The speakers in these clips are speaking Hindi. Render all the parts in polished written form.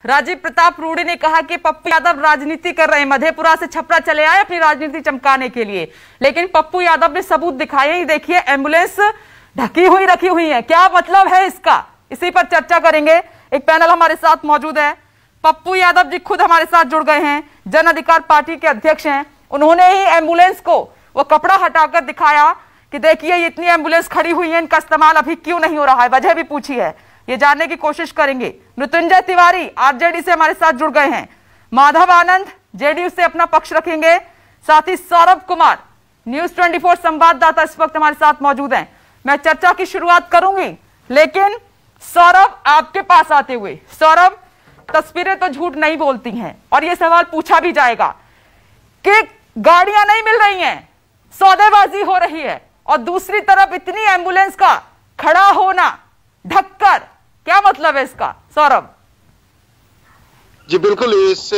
राजीव प्रताप रूडी ने कहा कि पप्पू यादव राजनीति कर रहे हैं, मधेपुरा से छपरा चले आए अपनी राजनीति चमकाने के लिए, लेकिन पप्पू यादव ने सबूत दिखाए। देखिए एम्बुलेंस ढकी हुई रखी हुई है, क्या मतलब है इसका, इसी पर चर्चा करेंगे। एक पैनल हमारे साथ मौजूद है, पप्पू यादव जी खुद हमारे साथ जुड़ गए हैं, जन अधिकार पार्टी के अध्यक्ष हैं। उन्होंने ही एम्बुलेंस को वो कपड़ा हटाकर दिखाया कि देखिए ये इतनी एम्बुलेंस खड़ी हुई है, इनका इस्तेमाल अभी क्यों नहीं हो रहा है, वजह भी पूछी है, ये जानने की कोशिश करेंगे। मृत्युंजय तिवारी आरजेडी से हमारे साथ जुड़ गए हैं, माधव आनंद जेडीयू से अपना पक्ष रखेंगे, साथ ही सौरभ कुमार न्यूज 24 संवाददाता इस वक्त हमारे साथ मौजूद हैं। मैं चर्चा की शुरुआत करूंगी, लेकिन सौरभ आपके पास आते हुए, सौरभ तस्वीरें तो झूठ नहीं बोलती हैं और यह सवाल पूछा भी जाएगा कि गाड़ियां नहीं मिल रही हैं, सौदेबाजी हो रही है, और दूसरी तरफ इतनी एम्बुलेंस का खड़ा होना ढककर, क्या मतलब है इसका सौरभ? जी बिल्कुल, इस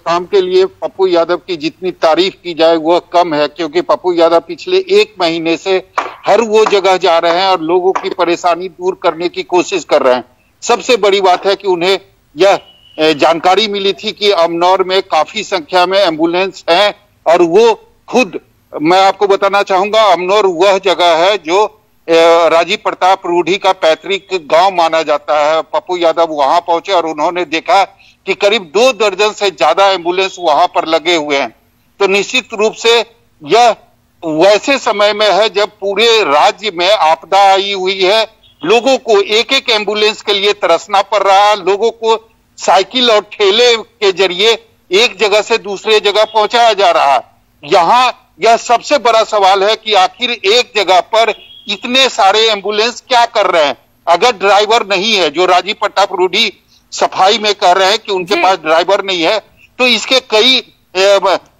काम के लिए पप्पू यादव की जितनी तारीफ की जाए वह कम है, क्योंकि पप्पू यादव पिछले 1 महीने से हर वो जगह जा रहे हैं और लोगों की परेशानी दूर करने की कोशिश कर रहे हैं। सबसे बड़ी बात है कि उन्हें यह जानकारी मिली थी कि अमनौर में काफी संख्या में एम्बुलेंस हैं, और वो खुद, मैं आपको बताना चाहूंगा, अमनौर वह जगह है जो राजीव प्रताप रूडी का पैतृक गांव माना जाता है। पप्पू यादव वहां पहुंचे और उन्होंने देखा कि करीब 2 दर्जन से ज्यादा एम्बुलेंस वहां पर लगे हुए हैं। तो निश्चित रूप से यह वैसे समय में है जब पूरे राज्य में आपदा आई हुई है, लोगों को एक एक एम्बुलेंस के लिए तरसना पड़ रहा है, लोगों को साइकिल और ठेले के जरिए एक जगह से दूसरे जगह पहुंचाया जा रहा है। यहाँ यह सबसे बड़ा सवाल है कि आखिर एक जगह पर इतने सारे एम्बुलेंस क्या कर रहे हैं। अगर ड्राइवर नहीं है, जो राजीव प्रताप रूडी सफाई में कह रहे हैं कि उनके पास ड्राइवर नहीं है, तो इसके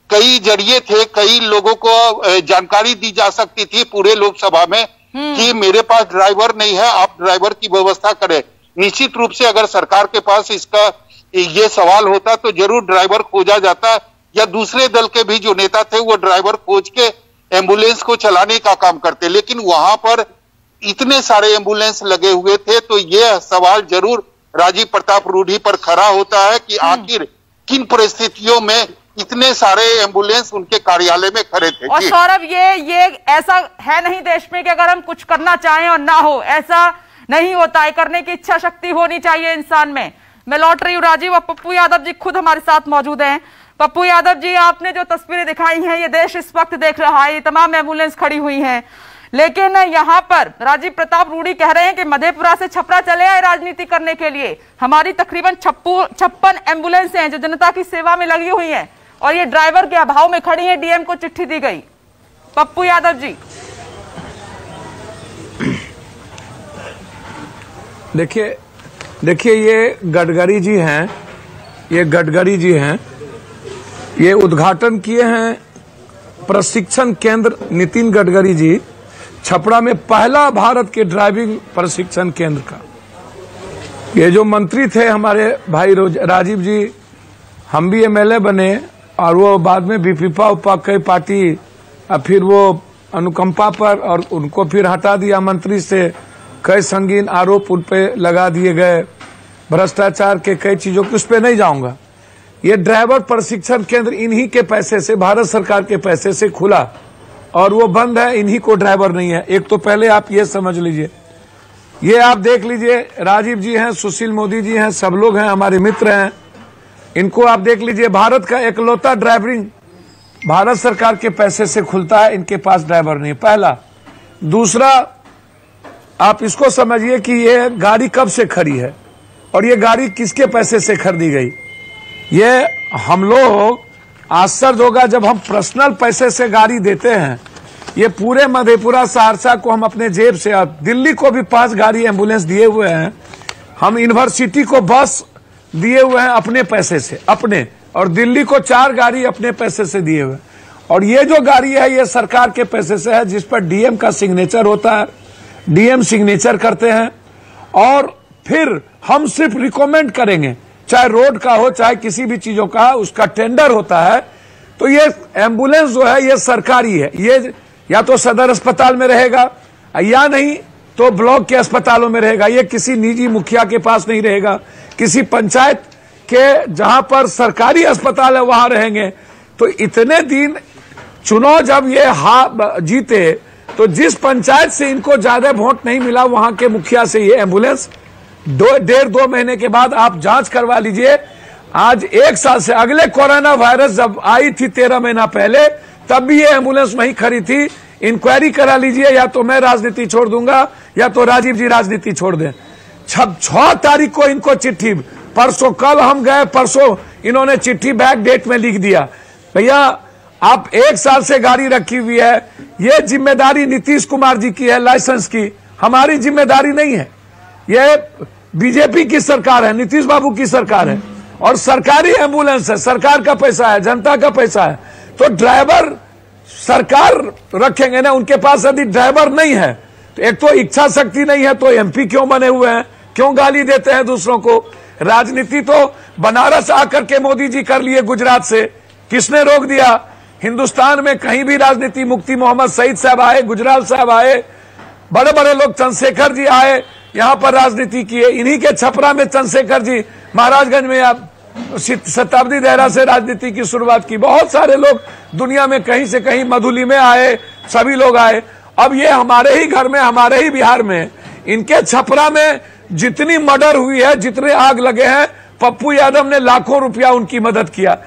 कई जरिए थे, कई लोगों को जानकारी दी जा सकती थी पूरे लोकसभा में कि मेरे पास ड्राइवर नहीं है, आप ड्राइवर की व्यवस्था करें। निश्चित रूप से अगर सरकार के पास इसका ये सवाल होता तो जरूर ड्राइवर खोजा जाता, या दूसरे दल के भी जो नेता थे वो ड्राइवर खोज के एम्बुलेंस को चलाने का काम करते, लेकिन वहां पर इतने सारे एम्बुलेंस लगे हुए थे। तो यह सवाल जरूर राजीव प्रताप रूडी पर खड़ा होता है कि आखिर किन परिस्थितियों में इतने सारे एम्बुलेंस उनके कार्यालय में खड़े थे। और सौरभ, ये ऐसा है नहीं देश में कि अगर हम कुछ करना चाहें और ना हो, ऐसा नहीं होता है, करने की इच्छा शक्ति होनी चाहिए इंसान में। मैं लौट रही हूँ राजीव, और पप्पू यादव जी खुद हमारे साथ मौजूद हैं। पप्पू यादव जी, आपने जो तस्वीरें दिखाई हैं ये देश इस वक्त देख रहा है, ये तमाम एम्बुलेंस खड़ी हुई हैं, लेकिन यहाँ पर राजीव प्रताप रूडी कह रहे हैं कि मधेपुरा से छपरा चले आए राजनीति करने के लिए, हमारी तकरीबन 56 एम्बुलेंस हैं जो जनता की सेवा में लगी हुई हैं, और ये ड्राइवर के अभाव में खड़ी है, डीएम को चिट्ठी दी गई। पप्पू यादव जी, देखिए ये गडकरी जी हैं, ये उद्घाटन किए हैं प्रशिक्षण केंद्र, नितिन गडकरी जी, छपरा में पहला भारत के ड्राइविंग प्रशिक्षण केंद्र का। ये जो मंत्री थे हमारे भाई राजीव जी, हम भी एमएलए बने, और वो बाद में बीपीपा उपा कई पार्टी, फिर वो अनुकंपा पर, और उनको फिर हटा दिया मंत्री से, कई संगीन आरोप उन पे लगा दिए गए, भ्रष्टाचार के कई चीजों की, उस पे नहीं जाऊंगा। ये ड्राइवर प्रशिक्षण केंद्र इन्हीं के पैसे से, भारत सरकार के पैसे से खुला, और वो बंद है, इन्हीं को ड्राइवर नहीं है। एक तो पहले आप ये समझ लीजिए, ये आप देख लीजिए, राजीव जी हैं, सुशील मोदी जी हैं, सब लोग हैं, हमारे मित्र हैं, इनको आप देख लीजिए, भारत का एकलौता ड्राइविंग भारत सरकार के पैसे से खुलता है, इनके पास ड्राइवर नहीं है, पहला। दूसरा, आप इसको समझिए कि ये गाड़ी कब से खड़ी है और ये गाड़ी किसके पैसे से खरीदी गई। ये हम लोग आश्चर्य होगा जब हम पर्सनल पैसे से गाड़ी देते हैं। ये पूरे मधेपुरा सहरसा को हम अपने जेब से, दिल्ली को भी 5 गाड़ी एम्बुलेंस दिए हुए हैं, हम यूनिवर्सिटी को बस दिए हुए हैं अपने पैसे से, अपने, और दिल्ली को 4 गाड़ी अपने पैसे से दिए हुए। और ये जो गाड़ी है ये सरकार के पैसे से है, जिस पर डीएम का सिग्नेचर होता है, डीएम सिग्नेचर करते हैं, और फिर हम सिर्फ रिकमेंड करेंगे, चाहे रोड का हो चाहे किसी भी चीजों का, उसका टेंडर होता है। तो ये एम्बुलेंस जो है ये सरकारी है, ये या तो सदर अस्पताल में रहेगा या नहीं तो ब्लॉक के अस्पतालों में रहेगा, ये किसी निजी मुखिया के पास नहीं रहेगा, किसी पंचायत के जहां पर सरकारी अस्पताल है वहां रहेंगे। तो इतने दिन चुनाव जब ये जीते तो जिस पंचायत से इनको ज्यादा वोट नहीं मिला वहां के मुखिया से ये एम्बुलेंस 1.5-2 महीने के बाद आप जांच करवा लीजिए। आज 1 साल से, अगले कोरोना वायरस जब आई थी 13 महीना पहले, तब भी ये एम्बुलेंस वहीं खड़ी थी। इंक्वायरी करा लीजिए, या तो मैं राजनीति छोड़ दूंगा या तो राजीव जी राजनीति छोड़ दें। 6 तारीख को इनको चिट्ठी, परसों, कल हम गए, परसों इन्होंने चिट्ठी बैक डेट में लिख दिया, भैया आप 1 साल से गाड़ी रखी हुई है, ये जिम्मेदारी नीतीश कुमार जी की है, लाइसेंस की, हमारी जिम्मेदारी नहीं है। ये बीजेपी की सरकार है, नीतीश बाबू की सरकार है, और सरकारी एम्बुलेंस है, सरकार का पैसा है, जनता का पैसा है। तो ड्राइवर सरकार रखेंगे ना, उनके पास यदि ड्राइवर नहीं है तो एक तो इच्छा शक्ति नहीं है, तो एमपी क्यों बने हुए हैं, क्यों गाली देते हैं दूसरों को। राजनीति तो बनारस आकर के मोदी जी कर लिए गुजरात से, किसने रोक दिया। हिंदुस्तान में कहीं भी राजनीति, मुफ्ती मोहम्मद सईद साहब आए, गुजराल साहब आए, बड़े बड़े लोग, चंद्रशेखर जी आए, यहां पर राजनीति किए। इन्हीं के छपरा में चंद्रशेखर जी, महाराजगंज में आप शताब्दी दायरा से राजनीति की शुरुआत की। बहुत सारे लोग दुनिया में कहीं से कहीं, मधुली में आए, सभी लोग आए। अब ये हमारे ही घर में, हमारे ही बिहार में, इनके छपरा में जितनी मर्डर हुई है, जितने आग लगे हैं, पप्पू यादव ने लाखों रुपया उनकी मदद किया।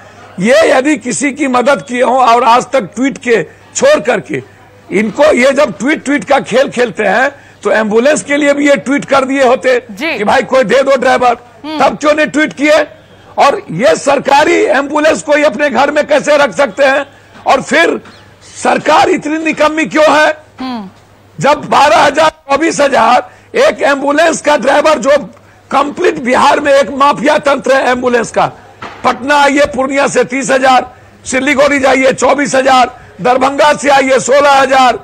ये यदि किसी की मदद किए हो और आज तक ट्वीट के छोड़ करके, इनको ये जब ट्वीट का खेल खेलते हैं तो एम्बुलेंस के लिए भी ये ट्वीट कर दिए होते कि भाई कोई दे दो ड्राइवर, तब क्यों नहीं ट्वीट किए। और ये सरकारी एम्बुलेंस कोई अपने घर में कैसे रख सकते हैं। और फिर सरकार इतनी निकम्मी क्यों है, जब 12,000 24,000 एक एम्बुलेंस का ड्राइवर, जो कंप्लीट बिहार में एक माफिया तंत्र है एम्बुलेंस का। पटना आइए पूर्णिया से 30,000, सिलीगुड़ी जाइए 24,000, दरभंगा से आइए 16,000।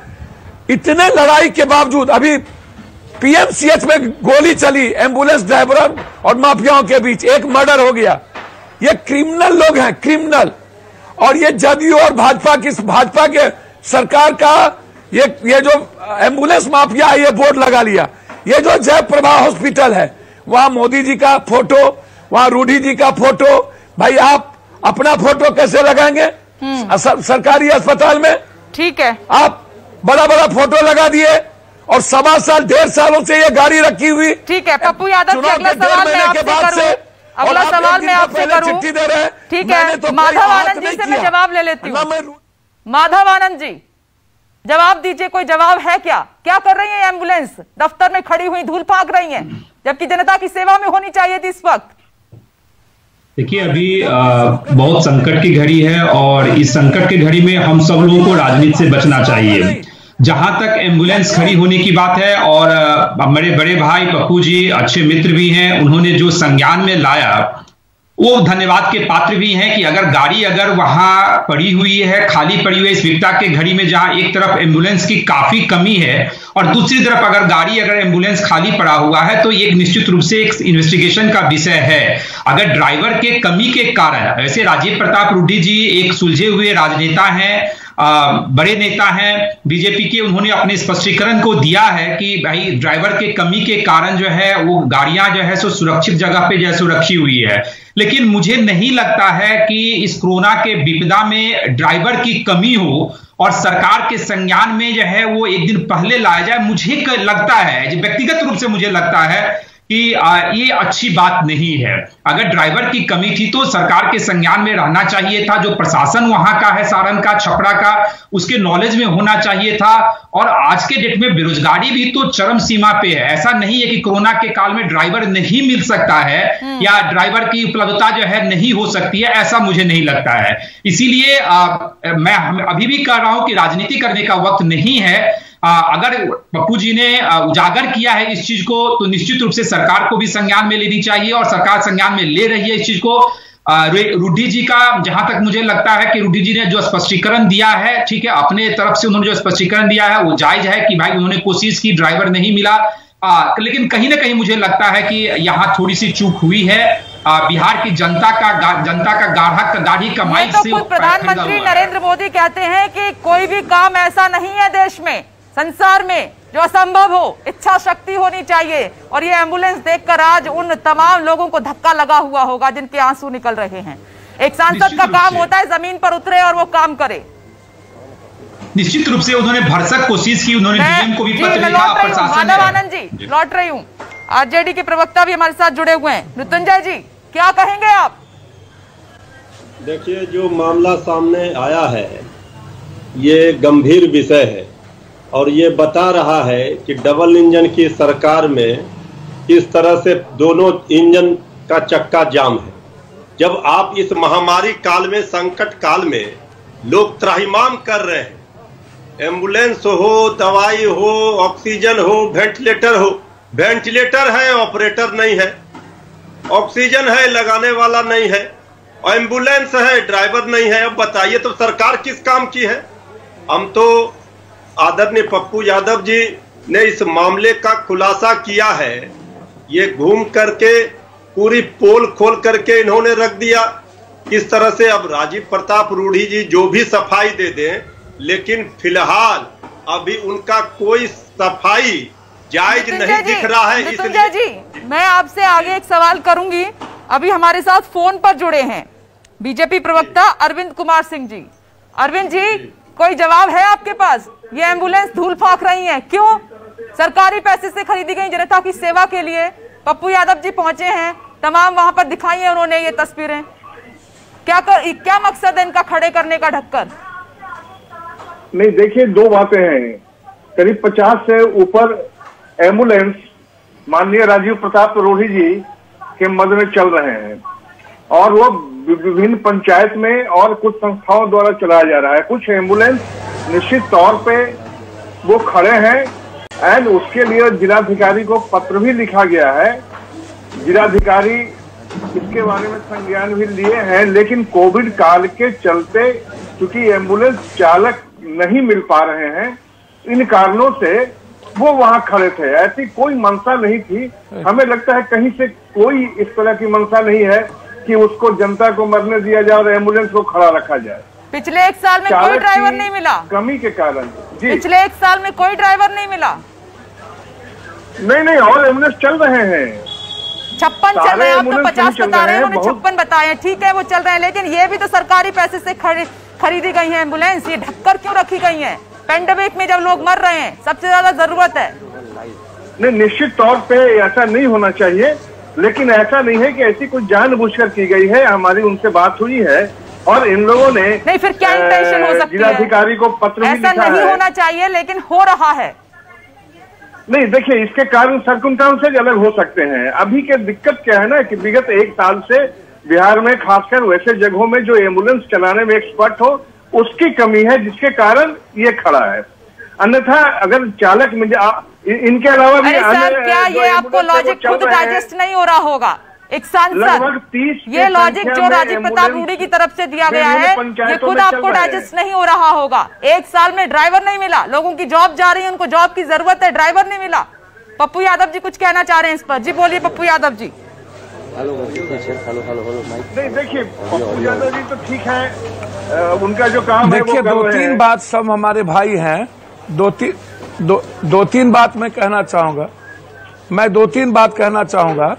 इतने लड़ाई के बावजूद अभी पीएमसीएच में गोली चली एम्बुलेंस ड्राइवर और माफियाओं के बीच, एक मर्डर हो गया। ये क्रिमिनल लोग हैं, क्रिमिनल। और ये जदयू और भाजपा के सरकार का ये जो एम्बुलेंस माफिया है, ये बोर्ड लगा लिया। ये जो जयप्रभा हॉस्पिटल है, वहां मोदी जी का फोटो, वहां रूडी जी का फोटो, भाई आप अपना फोटो कैसे लगाएंगे सरकारी अस्पताल में? ठीक है, आप बड़ा बड़ा फोटो लगा दिए और 1.25 साल 1.5 सालों से ये गाड़ी रखी हुई। ठीक है, पप्पू यादव की अगला सवाल मैं आपसे करूं, अगला सवाल मैं आपसे करूं। चिट्ठी दे रहे हैं, ठीक है, तो माधव आनंद जी से मैं जवाब ले लेती हूँ। माधव आनंद जी, जवाब दीजिए, कोई जवाब है क्या? क्या कर रही है एम्बुलेंस? दफ्तर में खड़ी हुई धूल फाक रही है, जबकि जनता की सेवा में होनी चाहिए थी इस वक्त। देखिए, अभी बहुत संकट की घड़ी है और इस संकट की घड़ी में हम सब लोगों को राजनीति से बचना चाहिए। जहां तक एम्बुलेंस खड़ी होने की बात है, और मेरे बड़े भाई पप्पू जी अच्छे मित्र भी हैं, उन्होंने जो संज्ञान में लाया वो धन्यवाद के पात्र भी हैं कि अगर वहां पड़ी हुई है, खाली पड़ी हुई है इस विकटा के घड़ी में, जहां एक तरफ एम्बुलेंस की काफी कमी है और दूसरी तरफ अगर एम्बुलेंस खाली पड़ा हुआ है, तो ये निश्चित रूप से एक इन्वेस्टिगेशन का विषय है। अगर ड्राइवर के कमी के कारण, वैसे राजीव प्रताप रूडी जी एक सुलझे हुए राजनेता हैं, बड़े नेता हैं बीजेपी के, उन्होंने अपने स्पष्टीकरण को दिया है कि भाई ड्राइवर के कमी के कारण जो है वो गाड़ियां जो है सो सुरक्षित जगह पे जैसे रखी हुई है। लेकिन मुझे नहीं लगता है कि इस कोरोना के विपदा में ड्राइवर की कमी हो और सरकार के संज्ञान में जो है वो एक दिन पहले लाया जाए। मुझे लगता है, व्यक्तिगत रूप से मुझे लगता है कि ये अच्छी बात नहीं है। अगर ड्राइवर की कमी थी तो सरकार के संज्ञान में रहना चाहिए था, जो प्रशासन वहां का है, सारण का, छपरा का, उसके नॉलेज में होना चाहिए था। और आज के डेट में बेरोजगारी भी तो चरम सीमा पे है। ऐसा नहीं है कि कोरोना के काल में ड्राइवर नहीं मिल सकता है या ड्राइवर की उपलब्धता जो है नहीं हो सकती है, ऐसा मुझे नहीं लगता है। इसीलिए मैं अभी भी कह रहा हूं कि राजनीति करने का वक्त नहीं है। अगर पप्पू जी ने उजागर किया है इस चीज को, तो निश्चित रूप से सरकार को भी संज्ञान में लेनी चाहिए और सरकार संज्ञान में ले रही है इस चीज को। रूडी जी का, जहां तक मुझे लगता है कि रूडी जी ने जो स्पष्टीकरण दिया है, ठीक है, अपने तरफ से उन्होंने जो स्पष्टीकरण दिया है वो जायज है कि भाई उन्होंने कोशिश की, ड्राइवर नहीं मिला, लेकिन कहीं ना कहीं मुझे लगता है कि यहाँ थोड़ी सी चूक हुई है। बिहार की जनता का गाढ़ी कमाई से प्रधानमंत्री नरेंद्र मोदी कहते हैं कि कोई भी काम ऐसा नहीं है देश में, संसार में, जो असंभव हो, इच्छा शक्ति होनी चाहिए। और ये एम्बुलेंस देखकर आज उन तमाम लोगों को धक्का लगा हुआ होगा जिनके आंसू निकल रहे हैं। एक सांसद का काम होता है जमीन पर उतरे और वो काम करे। निश्चित रूप से उन्होंने भरसक कोशिश की, उन्होंने डीएम को भी पत्र लिखा, प्रशासन माधव आनंद जी लौट रही हूँ, आरजेडी के प्रवक्ता भी हमारे साथ जुड़े हुए हैं। मृत्युंजय जी क्या कहेंगे आप? देखिए, जो मामला सामने आया है ये गंभीर विषय है और ये बता रहा है कि डबल इंजन की सरकार में किस तरह से दोनों इंजन का चक्का जाम है। जब आप इस महामारी काल में, संकट काल में लोग त्राहिमाम कर रहे हैं, एम्बुलेंस हो, दवाई हो, ऑक्सीजन हो, वेंटिलेटर हो, वेंटिलेटर है ऑपरेटर नहीं है, ऑक्सीजन है लगाने वाला नहीं है, एम्बुलेंस है ड्राइवर नहीं है। अब बताइए तो सरकार किस काम की है? हम तो आदरणीय पप्पू यादव जी ने इस मामले का खुलासा किया है, ये घूम करके पूरी पोल खोल करके इन्होंने रख दिया। किस तरह से अब राजीव प्रताप रूढ़ी जी जो भी सफाई दे दें, लेकिन फिलहाल अभी उनका कोई सफाई जायज नहीं दिख रहा है। इसलिए जी मैं आपसे आगे एक सवाल करूंगी। अभी हमारे साथ फोन पर जुड़े हैं बीजेपी प्रवक्ता अरविंद कुमार सिंह जी। अरविंद जी, कोई जवाब है आपके पास? ये एम्बुलेंस धूल फाक रही है, क्यों? सरकारी पैसे से खरीदी गई जनता की सेवा के लिए। पप्पू यादव जी पहुंचे हैं, तमाम वहां पर दिखाई है उन्होंने ये तस्वीरें। क्या मकसद है इनका खड़े करने का ढक्कन? नहीं, देखिए दो बातें हैं। करीब 50 से ऊपर एम्बुलेंस माननीय राजीव प्रताप रूढ़ी जी के मद में चल रहे हैं और वो विभिन्न पंचायत में और कुछ संस्थाओं द्वारा चलाया जा रहा है। कुछ एम्बुलेंस निश्चित तौर पे वो खड़े हैं एंड उसके लिए जिलाधिकारी को पत्र भी लिखा गया है। जिलाधिकारी इसके बारे में संज्ञान भी लिए हैं, लेकिन कोविड काल के चलते क्योंकि एम्बुलेंस चालक नहीं मिल पा रहे हैं, इन कारणों से वो वहां खड़े थे। ऐसी कोई मंशा नहीं थी। हमें लगता है कहीं से कोई इस तरह की मंशा नहीं है कि उसको जनता को मरने दिया जाए और एम्बुलेंस को खड़ा रखा जाए। पिछले एक साल में कोई ड्राइवर नहीं मिला, कमी के कारण जी। पिछले एक साल में कोई ड्राइवर नहीं मिला। नहीं, और एम्बुलेंस चल रहे हैं। 56 चल रहे हैं, आप तो 50 बता रहे हैं, उन्होंने 56 बताए हैं। ठीक है, वो चल रहे हैं, लेकिन ये भी तो सरकारी पैसे से खरीदी गई है एम्बुलेंस। ये ढककर क्यों रखी गई है? पेंडेमिक में जब लोग मर रहे हैं, सबसे ज्यादा जरूरत है। नहीं, निश्चित तौर पे ऐसा नहीं होना चाहिए, लेकिन ऐसा नहीं है कि ऐसी कुछ जानबूझकर की गई है। हमारी उनसे बात हुई है और इन लोगों ने नहीं, फिर क्या इंटेंशन हो सकती है? जिलाधिकारी को पत्र भी लिखा है। ऐसा नहीं होना चाहिए, लेकिन हो रहा है। नहीं, देखिए इसके कारण सर्कमस्टेंसेस अलग हो सकते हैं। अभी के दिक्कत क्या है ना कि विगत एक साल से बिहार में खासकर वैसे जगहों में जो एम्बुलेंस चलाने में एक्सपर्ट हो उसकी कमी है, जिसके कारण ये खड़ा है। अन्यथा अगर चालक में इनके अलावा भी क्या ये आपको लॉजिक खुद डाइजेस्ट नहीं हो रहा होगा? एक सांसद, ये लॉजिक जो राजीव प्रताप रूढ़ी की तरफ से दिया गया है, ये खुद आपको डाइजेस्ट नहीं हो रहा होगा। एक साल में ड्राइवर नहीं मिला, लोगों की जॉब जा रही है, उनको जॉब की जरूरत है, ड्राइवर नहीं मिला। पप्पू यादव जी कुछ कहना चाह रहे हैं इस पर? जी बोलिए पप्पू यादव जी। नहीं, देखिए पप्पू यादव जी तो ठीक है, उनका जो काम है देखिए, दो तीन बात सब हमारे भाई हैं। दो तीन बात मैं कहना चाहूंगा। मैं दो तीन बात कहना चाहूंगा,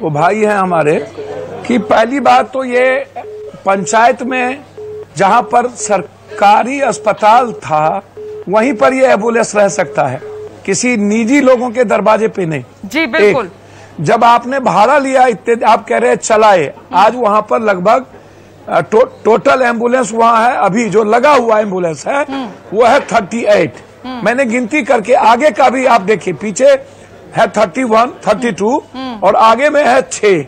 वो भाई हैं हमारे, कि पहली बात तो ये पंचायत में जहां पर सरकारी अस्पताल था वहीं पर ये एम्बुलेंस रह सकता है, किसी निजी लोगों के दरवाजे पे नहीं। जी बिल्कुल। जब आपने भाड़ा लिया, इतने आप कह रहे हैं चलाए, आज वहां पर लगभग टोटल एम्बुलेंस वहां है, अभी जो लगा हुआ एम्बुलेंस है वो है 38। मैंने गिनती करके आगे का भी आप देखिए, पीछे है 31, 32 और आगे में है 6।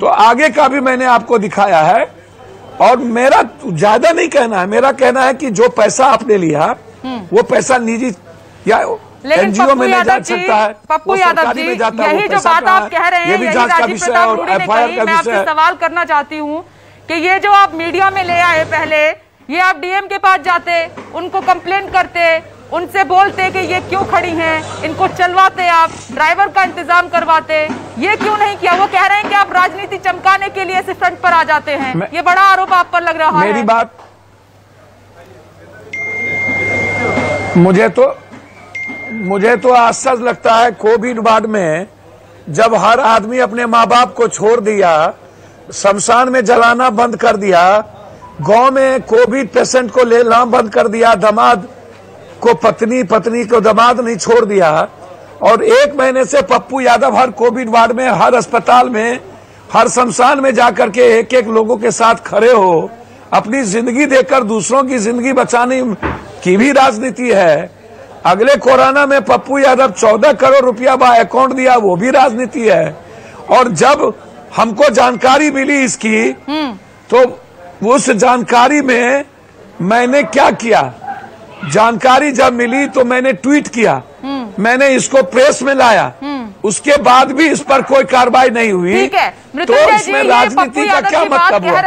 तो आगे का भी मैंने आपको दिखाया है। और मेरा ज्यादा नहीं कहना है, मेरा कहना है कि जो पैसा आपने लिया वो पैसा निजी या एनजीओ में नहीं जा सकता है। पप्पू यादव जी, यही जो बात आप कह रहे हैं, यही राजीव प्रताप रूढ़ी ने कही। मैं आपसे सवाल करना चाहती हूँ कि ये जो आप मीडिया में ले आए, पहले ये आप डीएम के पास जाते, उनको कंप्लेंट करते, उनसे बोलते कि ये क्यों खड़ी हैं, इनको चलवाते, आप ड्राइवर का इंतजाम करवाते, ये क्यों नहीं किया? वो कह रहे हैं कि आप राजनीति चमकाने के लिए ऐसे फ्रंट पर आ जाते हैं। ये बड़ा आरोप आप पर लग रहा है। मेरी बात, मुझे तो मुझे तो आश्चर्य लगता है, कोविड वार्ड में जब हर आदमी अपने माँ बाप को छोड़ दिया, शमशान में जलाना बंद कर दिया, गांव में कोविड पेशेंट को लेना बंद कर दिया, दामाद को पत्नी, पत्नी को दामाद नहीं छोड़ दिया, और 1 महीने से पप्पू यादव हर कोविड वार्ड में, हर अस्पताल में, हर शमशान में जाकर के एक एक लोगों के साथ खड़े हो, अपनी जिंदगी देकर दूसरों की जिंदगी बचाने की भी राजनीति है। अगले कोरोना में पप्पू यादव 14 करोड़ रुपया अकाउंट दिया, वो भी राजनीति है। और जब हमको जानकारी मिली इसकी, तो उस जानकारी में मैंने क्या किया, जानकारी जब मिली तो मैंने ट्वीट किया, मैंने इसको प्रेस में लाया, उसके बाद भी इस पर कोई कार्रवाई नहीं हुई। ठीक है, तो इसमें राजनीति का क्या मतलब हुआ?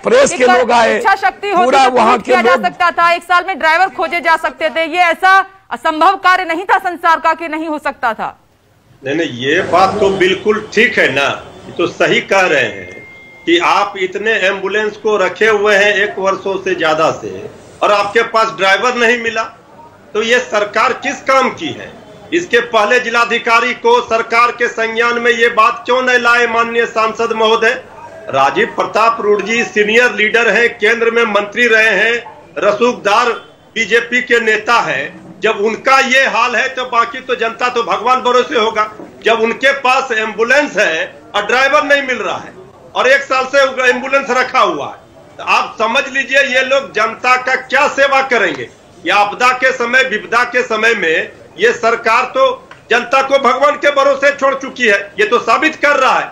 प्रेस के लोग आए, इच्छा शक्ति होती पूरा तो वहाँ किया के जा लोग, सकता था, 1 साल में ड्राइवर खोजे जा सकते थे, ये ऐसा असंभव कार्य नहीं था संसार का कि नहीं हो सकता था। नहीं, ये बात तो बिल्कुल ठीक है ना, तो सही कह रहे हैं कि आप इतने एम्बुलेंस को रखे हुए हैं 1 वर्षों से ज्यादा से, और आपके पास ड्राइवर नहीं मिला, तो ये सरकार किस काम की है? इसके पहले जिलाधिकारी को सरकार के संज्ञान में ये बात क्यों नहीं लाए माननीय सांसद महोदय? राजीव प्रताप रूढ़ जी सीनियर लीडर हैं, केंद्र में मंत्री रहे हैं, रसूखदार बीजेपी के नेता हैं। जब उनका ये हाल है तो बाकी तो जनता तो भगवान भरोसे होगा। जब उनके पास एम्बुलेंस है और ड्राइवर नहीं मिल रहा है और 1 साल से एम्बुलेंस रखा हुआ है, तो आप समझ लीजिए ये लोग जनता का क्या सेवा करेंगे। या आपदा के समय, विपदा के समय में ये सरकार तो जनता को भगवान के भरोसे छोड़ चुकी है, ये तो साबित कर रहा है।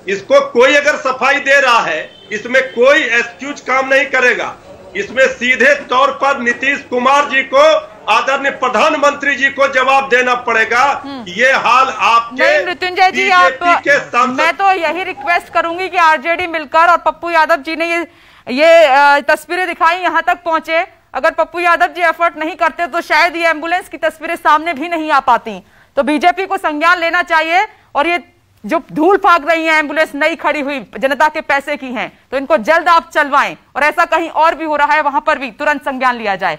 इसको कोई अगर सफाई दे रहा है, इसमें कोई एक्सक्यूज काम नहीं करेगा। इसमें सीधे तौर पर नीतीश कुमार जी को, आदरणीय प्रधानमंत्री जी को जवाब देना पड़ेगा। ये हाल आपके मृत्युंजय जी, आप मैं तो यही रिक्वेस्ट करूंगी कि आरजेडी मिलकर और पप्पू यादव जी ने ये तस्वीरें दिखाई, यहां तक पहुंचे। अगर पप्पू यादव जी एफर्ट नहीं करते तो शायद ये एम्बुलेंस की तस्वीरें सामने भी नहीं आ पाती। तो बीजेपी को संज्ञान लेना चाहिए, और ये जो धूल फाक रही है एम्बुलेंस नई खड़ी हुई जनता के पैसे की हैं, तो इनको जल्द आप चलवाएं, और ऐसा कहीं और भी हो रहा है वहां पर भी तुरंत संज्ञान लिया जाए।